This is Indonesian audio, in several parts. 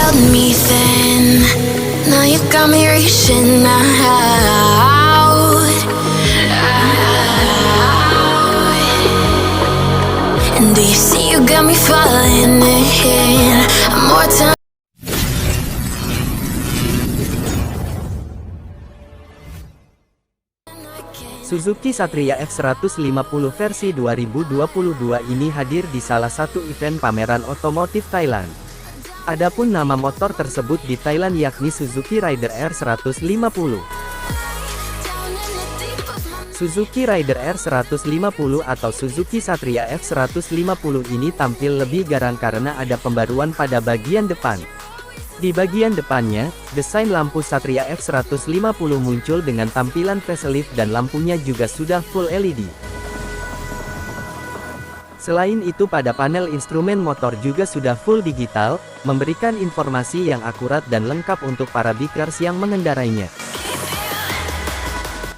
held me then. Now you got me reaching out. And do you see you got me falling in more time? Suzuki Satria F150 versi 2022 ini hadir di salah satu event pameran otomotif Thailand. Adapun nama motor tersebut di Thailand yakni Suzuki Raider R150. Suzuki Raider R150 atau Suzuki Satria F150 ini tampil lebih garang karena ada pembaruan pada bagian depan. Di bagian depannya, desain lampu Satria F150 muncul dengan tampilan facelift dan lampunya juga sudah full LED. Selain itu pada panel instrumen motor juga sudah full digital, memberikan informasi yang akurat dan lengkap untuk para bikers yang mengendarainya.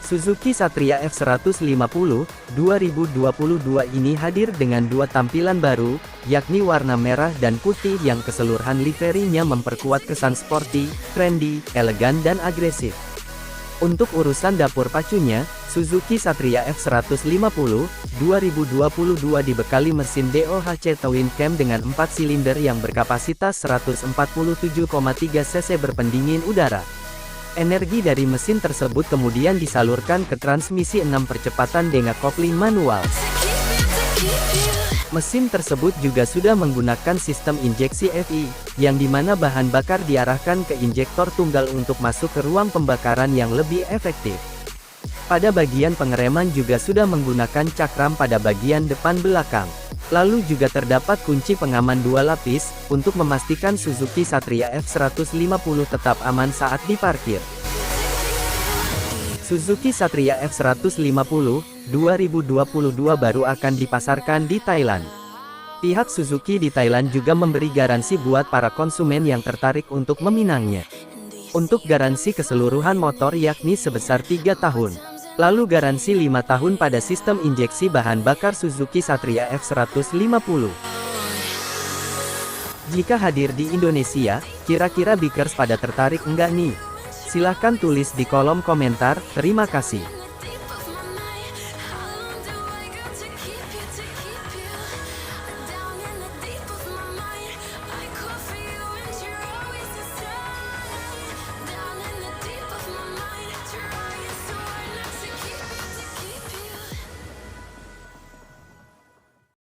Suzuki Satria F150 2022 ini hadir dengan dua tampilan baru, yakni warna merah dan putih yang keseluruhan liverinya memperkuat kesan sporty, trendy, elegan dan agresif. Untuk urusan dapur pacunya, Suzuki Satria F150 2022 dibekali mesin DOHC Twin Cam dengan 4 silinder yang berkapasitas 147,3 cc berpendingin udara. Energi dari mesin tersebut kemudian disalurkan ke transmisi 6 percepatan dengan kopling manual. Mesin tersebut juga sudah menggunakan sistem injeksi FI, yang dimana bahan bakar diarahkan ke injektor tunggal untuk masuk ke ruang pembakaran yang lebih efektif. Pada bagian pengereman juga sudah menggunakan cakram pada bagian depan belakang. Lalu juga terdapat kunci pengaman dua lapis, untuk memastikan Suzuki Satria F150 tetap aman saat diparkir. Suzuki Satria F150 2022 baru akan dipasarkan di Thailand. Pihak Suzuki di Thailand juga memberi garansi buat para konsumen yang tertarik untuk meminangnya. Untuk garansi keseluruhan motor yakni sebesar 3 tahun. Lalu garansi 5 tahun pada sistem injeksi bahan bakar Suzuki Satria F150. Jika hadir di Indonesia, kira-kira bikers pada tertarik enggak nih? Silahkan tulis di kolom komentar, terima kasih.